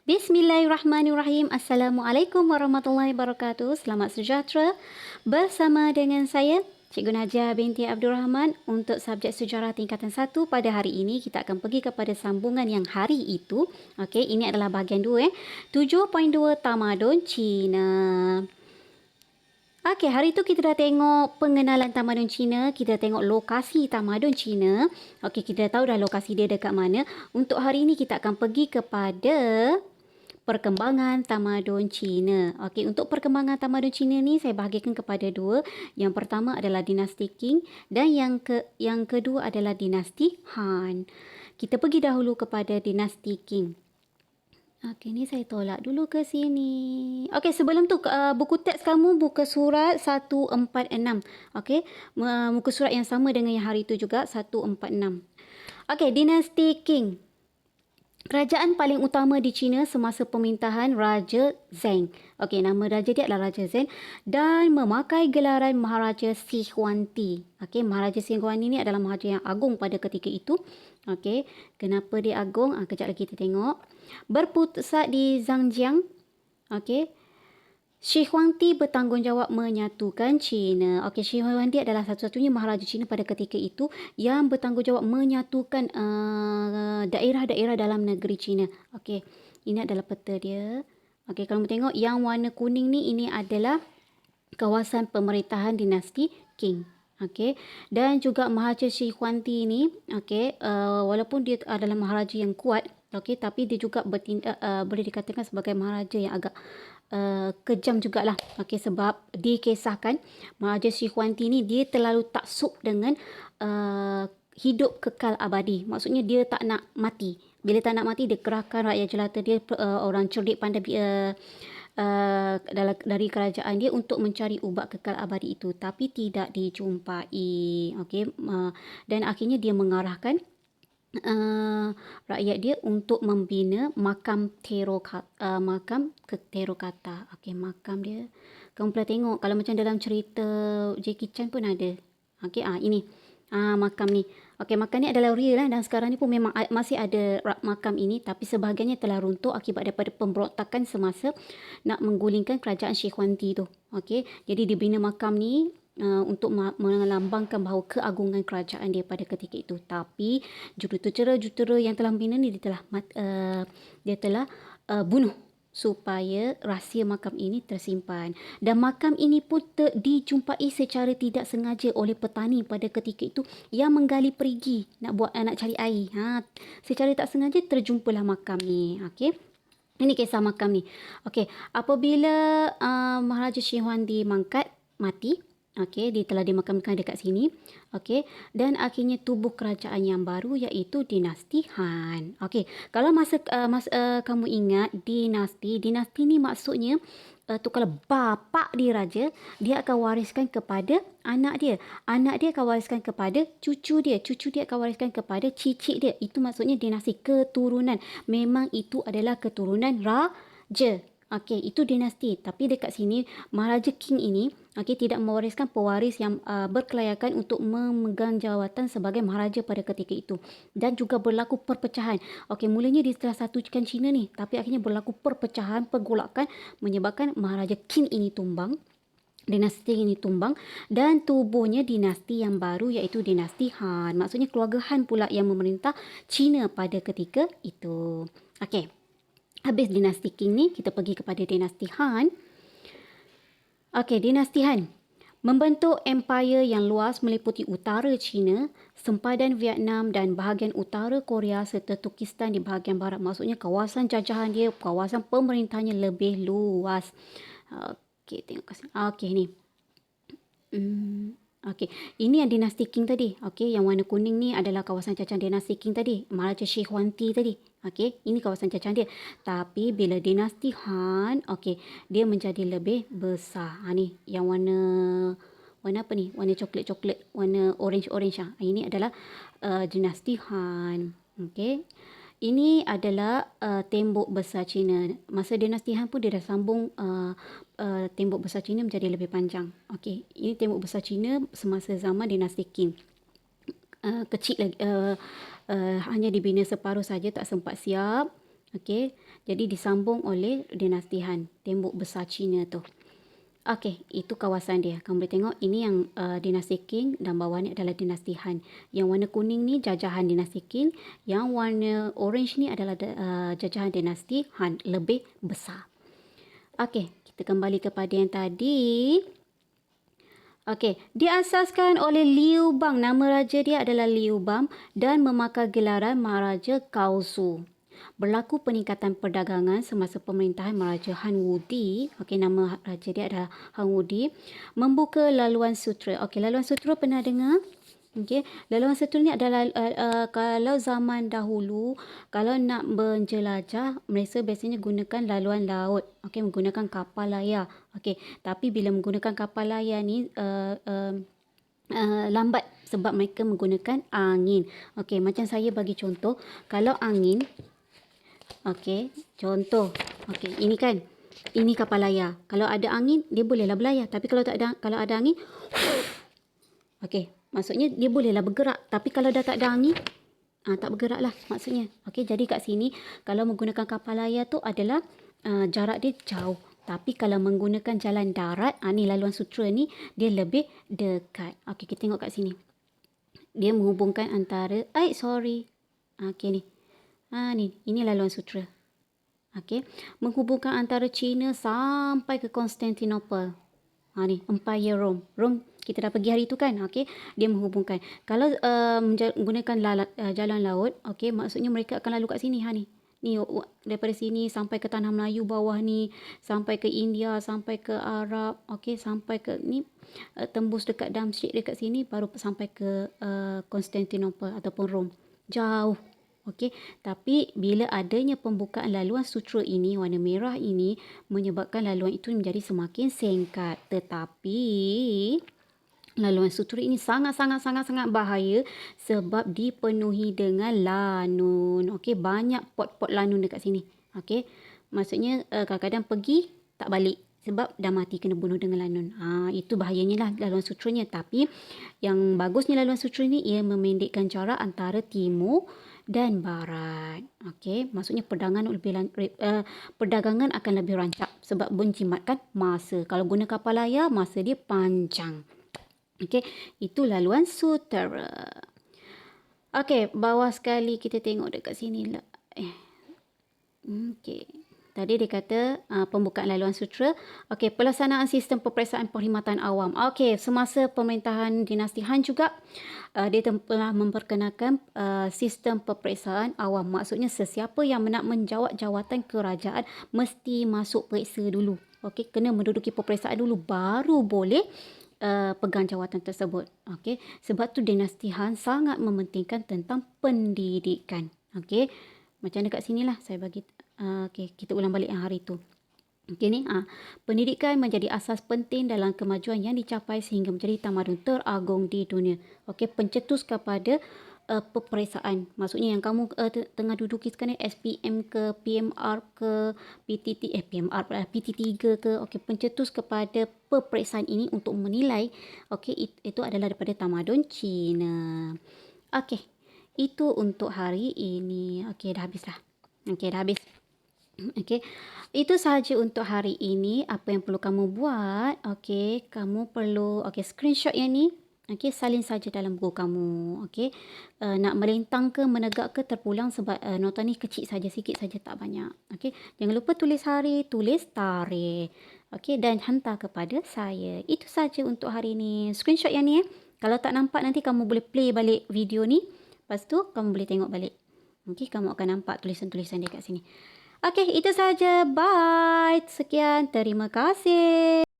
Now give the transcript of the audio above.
Bismillahirrahmanirrahim. Assalamualaikum warahmatullahi wabarakatuh. Selamat sejahtera bersama dengan saya, Cikgu Najah binti Abdul Rahman untuk subjek sejarah tingkatan 1 pada hari ini. Kita akan pergi kepada sambungan yang hari itu. Okey, ini adalah bahagian 2. 7.2 Tamadun Cina. Okey, hari itu kita dah tengok pengenalan tamadun Cina, kita tengok lokasi tamadun Cina. Okey, kita dah tahu dah lokasi dia dekat mana. Untuk hari ini kita akan pergi kepada perkembangan tamadun Cina. Okey, untuk perkembangan tamadun Cina ni saya bahagikan kepada dua. Yang pertama adalah dinasti Qing dan yang kedua adalah dinasti Han. Kita pergi dahulu kepada dinasti Qing. Okey, ni saya tolak dulu ke sini. Okey, sebelum tu buku teks kamu buka surat 146. Okey, muka surat yang sama dengan yang hari itu juga 146. Okey, dinasti Qing. Kerajaan paling utama di China semasa pemerintahan Raja Zheng. Okey, nama raja dia adalah Raja Zheng dan memakai gelaran Maharaja Xi Huangdi. Okey, Maharaja Xi Huangdi ni adalah maharaja yang agung pada ketika itu. Okey, kenapa dia agung? Kejap lagi kita tengok. Berpusat di Zhangjiang. Okey. Shi Huangdi bertanggungjawab menyatukan China. Okey, Shi Huangdi adalah satu-satunya maharaja China pada ketika itu yang bertanggungjawab menyatukan daerah-daerah dalam negeri China. Okey, ini adalah peta dia. Okey, kalau tengok yang warna kuning ni, ini adalah kawasan pemerintahan dinasti Qing. Okey, dan juga Maharaja Shi Huangdi ni, okey, walaupun dia adalah maharaja yang kuat, okey, tapi dia juga bertindak boleh dikatakan sebagai maharaja yang agak kejam jugalah. Okey, sebab dikisahkan Maharaja Shi Huangdi ni dia terlalu taksub dengan hidup kekal abadi. Maksudnya dia tak nak mati. Bila tak nak mati, dia kerahkan rakyat jelata dia, orang cerdik pandai dari kerajaan dia untuk mencari ubat kekal abadi itu, tapi tidak dijumpai. Okey, dan akhirnya dia mengarahkan rakyat dia untuk membina makam Terokata. Okey, makam dia kamu boleh tengok kalau macam dalam cerita Jackie Chan pun ada. Okey, ini makam ni. Okey, makam ni adalah real dan sekarang ni pun memang masih ada makam ini, tapi sebahagiannya telah runtuh akibat daripada pemberontakan semasa nak menggulingkan kerajaan Shi Huangdi tu. Okey, jadi dibina makam ni untuk melambangkan bahawa keagungan kerajaan dia pada ketika itu. Tapi jurutera yang telah membina ni dia telah bunuh supaya rahsia makam ini tersimpan. Dan makam ini pun dijumpai secara tidak sengaja oleh petani pada ketika itu yang menggali perigi nak cari air. Secara tak sengaja terjumpalah makam ni. Okey. Ini kisah makam ni. Okey, apabila Maharaja Shi Huangdi mati, okey, dia telah dimakamkan dekat sini. Okey, dan akhirnya tubuh kerajaan yang baru iaitu dinasti Han. Okey, kalau masa kamu ingat dinasti ni maksudnya kalau bapa dia raja, dia akan wariskan kepada anak dia. Anak dia akan wariskan kepada cucu dia. Cucu dia akan wariskan kepada cicit dia. Itu maksudnya dinasti, keturunan. Memang itu adalah keturunan raja. Okey, itu dinasti. Tapi dekat sini Maharaja Qing ini tidak mewariskan pewaris yang berkelayakan untuk memegang jawatan sebagai maharaja pada ketika itu. Dan juga berlaku perpecahan. Okey, mulanya dia telah satukan China ni, tapi akhirnya berlaku perpecahan, pergolakan menyebabkan Maharaja Qing ini tumbang. Dinasti ini tumbang dan tubuhnya dinasti yang baru iaitu dinasti Han. Maksudnya keluarga Han pula yang memerintah China pada ketika itu. Okey. Habis dinasti Qing ni, kita pergi kepada dinasti Han. Okey, dinasti Han membentuk empire yang luas meliputi utara China, sempadan Vietnam dan bahagian utara Korea serta Turkistan di bahagian barat. Maksudnya kawasan jajahan dia, kawasan pemerintahnya lebih luas. Okey, tengok kat sini. Okey, ni. Okey, ini yang dinasti Qing tadi. Okey, yang warna kuning ni adalah kawasan cacahan dinasti Qing tadi, Maharaja Shi Huangdi tadi. Okey, ini kawasan cacahan dia. Tapi bila dinasti Han, okey, dia menjadi lebih besar. Ni yang warna apa ni? Warna coklat-coklat, warna orange-orange. Ini adalah dinasti Han. Okey. Ini adalah tembok besar China. Masa dinasti Han pun dia dah sambung tembok besar China menjadi lebih panjang. Okey, ini tembok besar China semasa zaman dinasti Qing. Kecil lagi, hanya dibina separuh saja, tak sempat siap. Okey, jadi disambung oleh dinasti Han, tembok besar Cina tu. Okey, itu kawasan dia. Kamu boleh tengok ini yang dinasti Qing dan bawah ni adalah dinasti Han. Yang warna kuning ni jajahan dinasti Qing, yang warna orange ni adalah jajahan dinasti Han, lebih besar. Okey, kita kembali kepada yang tadi. Okey, diasaskan oleh Liu Bang. Nama raja dia adalah Liu Bang dan memakai gelaran Maharaja Kaozu. Berlaku peningkatan perdagangan semasa pemerintahan Maharaja Han Wudi. Okey, nama raja dia adalah Han Wudi. Membuka laluan sutera. Okey, laluan sutera pernah dengar? Okey, laluan sutera ni adalah kalau zaman dahulu kalau nak menjelajah, mereka biasanya gunakan laluan laut. Okey, menggunakan kapal layar. Okey, tapi bila menggunakan kapal layar ni lambat sebab mereka menggunakan angin. Okey, macam saya bagi contoh, kalau angin, okey, contoh, okey, ini kan, ini kapal layar. Kalau ada angin, dia bolehlah berlayar. Tapi kalau ada angin, okey, maksudnya dia bolehlah bergerak. Tapi kalau dah tak ada angin, tak bergerak lah maksudnya. Okey, jadi kat sini kalau menggunakan kapal layar tu adalah jarak dia jauh. Tapi kalau menggunakan jalan darat, ni laluan sutera ni dia lebih dekat. Okey, kita tengok kat sini. Dia menghubungkan antara okey ni. Ni, ini laluan sutera. Okey, menghubungkan antara China sampai ke Konstantinopel. Ni Empire Rome. Rome kita dah pergi hari tu kan. Okey, dia menghubungkan. Kalau menggunakan jalan laut, okey, maksudnya mereka akan lalu kat sini. Ni daripada sini sampai ke Tanah Melayu bawah ni, sampai ke India, sampai ke Arab, okey, sampai ke ni, tembus dekat Damsyik dekat sini, baru sampai ke Konstantinopel ataupun Rome. Jauh. Okey, tapi bila adanya pembukaan laluan sutera ini, warna merah ini, menyebabkan laluan itu menjadi semakin singkat. Tetapi laluan sutera ini sangat bahaya sebab dipenuhi dengan lanun. Okey, banyak pot-pot lanun dekat sini. Okey, maksudnya kadang-kadang pergi tak balik sebab dah mati kena bunuh dengan lanun. Itu bahayanya lah laluan suteranya. Tapi yang bagusnya laluan sutera ni, ia memendekkan jarak antara timur dan barat. Okey, maksudnya perdagangan akan lebih rancak sebab menjimatkan masa. Kalau guna kapal layar, masa dia panjang. Okey, itu laluan sutera. Okey, bawah sekali kita tengok dekat sini lah. Okey. Tadi dia kata pembukaan laluan sutera. Okey, pelaksanaan sistem peperiksaan perkhidmatan awam. Okey, semasa pemerintahan dinasti Han juga dia telah memperkenalkan sistem peperiksaan awam. Maksudnya sesiapa yang nak menjawat jawatan kerajaan mesti masuk periksa dulu. Okey, kena menduduki peperiksaan dulu baru boleh pegang jawatan tersebut. Okey, sebab tu dinasti Han sangat mementingkan tentang pendidikan. Okey, macam dekat sinilah saya bagi. Okey, kita ulang balik yang hari tu. Okey ni, pendidikan menjadi asas penting dalam kemajuan yang dicapai sehingga menjadi tamadun teragung di dunia. Okey, pencetus kepada peperiksaan. Maksudnya yang kamu tengah duduki sekarang ni, SPM ke, PMR ke, PT3 ke. Okey, pencetus kepada peperiksaan ini untuk menilai, okey, itu adalah daripada tamadun Cina. Okey, itu untuk hari ini. Okey, dah habis dah. Okey, dah habis. Okey, itu sahaja untuk hari ini. Apa yang perlu kamu buat? Okey, kamu perlu screenshot yang ni. Okey, salin saja dalam buku kamu. Okey, nak melintang ke, menegak ke, terpulang sebab nota ni kecil saja, sikit saja, tak banyak. Okey, jangan lupa tulis hari, tulis tarikh. Okey, dan hantar kepada saya. Itu saja untuk hari ini. Screenshot yang ni. Kalau tak nampak, nanti kamu boleh play balik video ni. Lepas tu, kamu boleh tengok balik. Okey, kamu akan nampak tulisan-tulisan dia kat sini. Okey, itu saja. Bye. Sekian. Terima kasih.